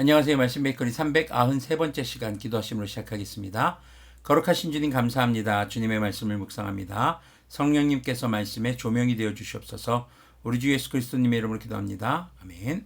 안녕하세요. 말씀 메이커리 393번째 시간 기도하심으로 시작하겠습니다. 거룩하신 주님 감사합니다. 주님의 말씀을 묵상합니다. 성령님께서 말씀에 조명이 되어 주시옵소서. 우리 주 예수 그리스도님의 이름으로 기도합니다. 아멘.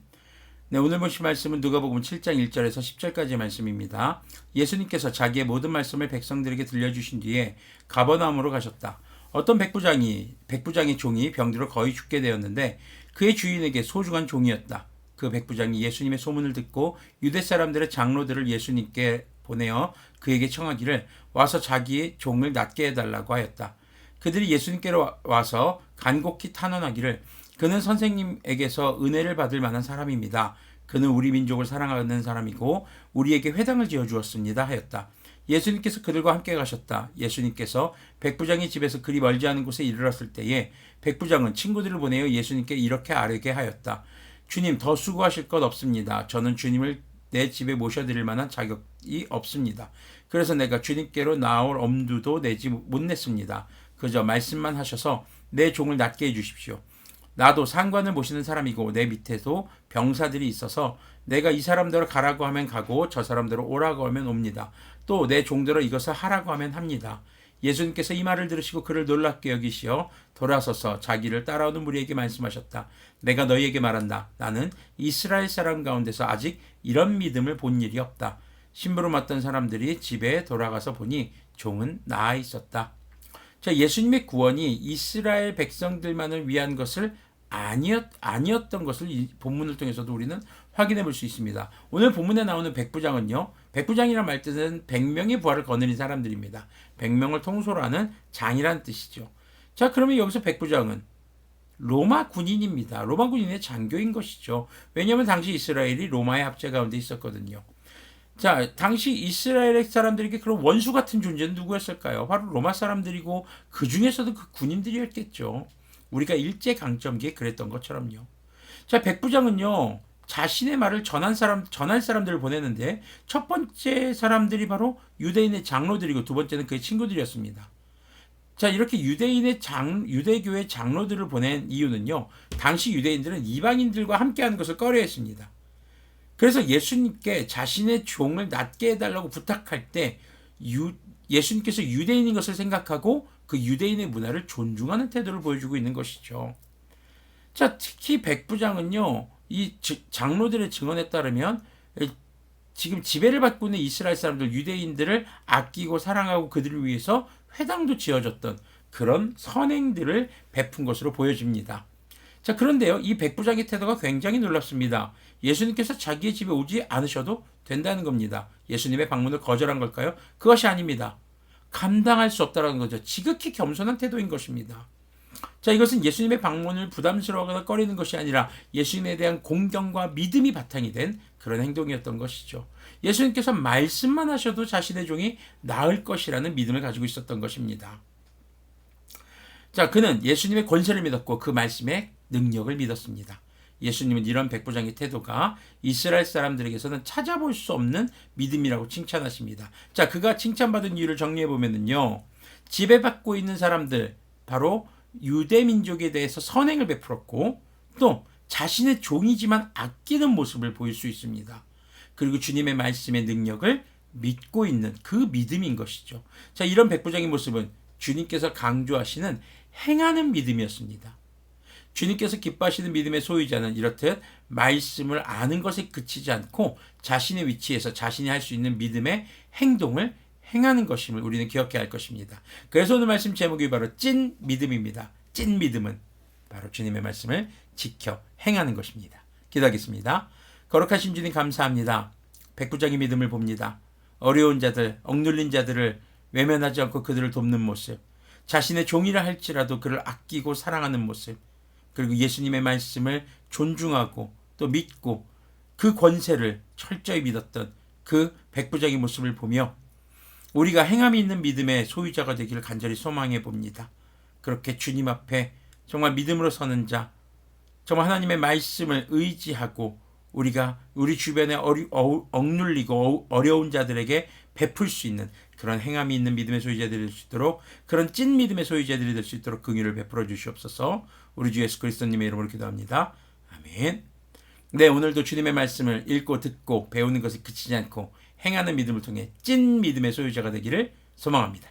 네, 오늘 보실 말씀은 누가복음 7장 1절에서 10절까지의 말씀입니다. 예수님께서 자기의 모든 말씀을 백성들에게 들려주신 뒤에 가버나움으로 가셨다. 어떤 백부장의 종이 병들어 거의 죽게 되었는데 그의 주인에게 소중한 종이었다. 그 백부장이 예수님의 소문을 듣고 유대 사람들의 장로들을 예수님께 보내어 그에게 청하기를 와서 자기의 종을 낫게 해달라고 하였다. 그들이 예수님께로 와서 간곡히 탄원하기를 그는 선생님에게서 은혜를 받을 만한 사람입니다. 그는 우리 민족을 사랑하는 사람이고 우리에게 회당을 지어주었습니다 하였다. 예수님께서 그들과 함께 가셨다. 예수님께서 백부장의 집에서 그리 멀지 않은 곳에 이르렀을 때에 백부장은 친구들을 보내어 예수님께 이렇게 아뢰게 하였다. 주님, 더 수고하실 것 없습니다. 저는 주님을 내 집에 모셔드릴 만한 자격이 없습니다. 그래서 내가 주님께로 나올 엄두도 내지 못 냈습니다. 그저 말씀만 하셔서 내 종을 낫게 해주십시오. 나도 상관을 모시는 사람이고 내 밑에도 병사들이 있어서 내가 이 사람대로 가라고 하면 가고 저 사람대로 오라고 하면 옵니다. 또 내 종대로 이것을 하라고 하면 합니다. 예수님께서 이 말을 들으시고 그를 놀랍게 여기시어 돌아서서 자기를 따라오는 무리에게 말씀하셨다. 내가 너희에게 말한다. 나는 이스라엘 사람 가운데서 아직 이런 믿음을 본 일이 없다. 심부름 왔던 사람들이 집에 돌아가서 보니 종은 나아 있었다. 자, 예수님의 구원이 이스라엘 백성들만을 위한 것을 아니었던 것을 이 본문을 통해서도 우리는 확인해 볼 수 있습니다. 오늘 본문에 나오는 백부장은요, 백부장이란 말 뜻은 100명의 부하를 거느린 사람들입니다. 100명을 통솔 하는 장이란 뜻이죠. 자, 그러면 여기서 백부장은 로마 군인입니다. 로마 군인의 장교인 것이죠. 왜냐하면 당시 이스라엘이 로마의 압제 가운데 있었거든요. 자, 당시 이스라엘 사람들에게 그런 원수 같은 존재는 누구였을까요? 바로 로마 사람들이고 그 중에서도 그 군인들이었겠죠. 우리가 일제강점기에 그랬던 것처럼요. 자, 백부장은요, 자신의 말을 전할 사람들을 보내는데 첫 번째 사람들이 바로 유대인의 장로들이고 두 번째는 그의 친구들이었습니다. 자, 이렇게 유대교의 장로들을 보낸 이유는요, 당시 유대인들은 이방인들과 함께하는 것을 꺼려했습니다. 그래서 예수님께 자신의 종을 낫게 해달라고 부탁할 때 예수님께서 유대인인 것을 생각하고 그 유대인의 문화를 존중하는 태도를 보여주고 있는 것이죠. 자, 특히 백부장은요, 이 장로들의 증언에 따르면 지금 지배를 받고 있는 이스라엘 사람들, 유대인들을 아끼고 사랑하고 그들을 위해서 회당도 지어줬던 그런 선행들을 베푼 것으로 보여집니다. 자, 그런데요, 이 백부장의 태도가 굉장히 놀랍습니다. 예수님께서 자기의 집에 오지 않으셔도 된다는 겁니다. 예수님의 방문을 거절한 걸까요? 그것이 아닙니다. 감당할 수 없다는 거죠. 지극히 겸손한 태도인 것입니다. 자, 이것은 예수님의 방문을 부담스러워하거나 꺼리는 것이 아니라 예수님에 대한 공경과 믿음이 바탕이 된 그런 행동이었던 것이죠. 예수님께서 말씀만 하셔도 자신의 종이 나을 것이라는 믿음을 가지고 있었던 것입니다. 자, 그는 예수님의 권세를 믿었고 그 말씀의 능력을 믿었습니다. 예수님은 이런 백부장의 태도가 이스라엘 사람들에게서는 찾아볼 수 없는 믿음이라고 칭찬하십니다. 자, 그가 칭찬받은 이유를 정리해보면요, 지배받고 있는 사람들, 바로 유대 민족에 대해서 선행을 베풀었고 또 자신의 종이지만 아끼는 모습을 보일 수 있습니다. 그리고 주님의 말씀의 능력을 믿고 있는 그 믿음인 것이죠. 자, 이런 백부장의 모습은 주님께서 강조하시는 행하는 믿음이었습니다. 주님께서 기뻐하시는 믿음의 소유자는 이렇듯 말씀을 아는 것에 그치지 않고 자신의 위치에서 자신이 할 수 있는 믿음의 행동을 행하는 것임을 우리는 기억해야 할 것입니다. 그래서 오늘 말씀 제목이 바로 찐 믿음입니다. 찐 믿음은 바로 주님의 말씀을 지켜 행하는 것입니다. 기도하겠습니다. 거룩하신 주님 감사합니다. 백부장의 믿음을 봅니다. 어려운 자들, 억눌린 자들을 외면하지 않고 그들을 돕는 모습, 자신의 종이라 할지라도 그를 아끼고 사랑하는 모습, 그리고 예수님의 말씀을 존중하고 또 믿고 그 권세를 철저히 믿었던 그 백부장의 모습을 보며 우리가 행함이 있는 믿음의 소유자가 되기를 간절히 소망해 봅니다. 그렇게 주님 앞에 정말 믿음으로 서는 자, 정말 하나님의 말씀을 의지하고 우리가 우리 주변에 억눌리고 어려운 자들에게 베풀 수 있는 그런 행함이 있는 믿음의 소유자들이 될 수 있도록, 그런 찐 믿음의 소유자들이 될 수 있도록 긍휼을 베풀어 주시옵소서. 우리 주 예수 그리스도님의 이름으로 기도합니다. 아멘. 네, 오늘도 주님의 말씀을 읽고 듣고 배우는 것에 그치지 않고 행하는 믿음을 통해 찐 믿음의 소유자가 되기를 소망합니다.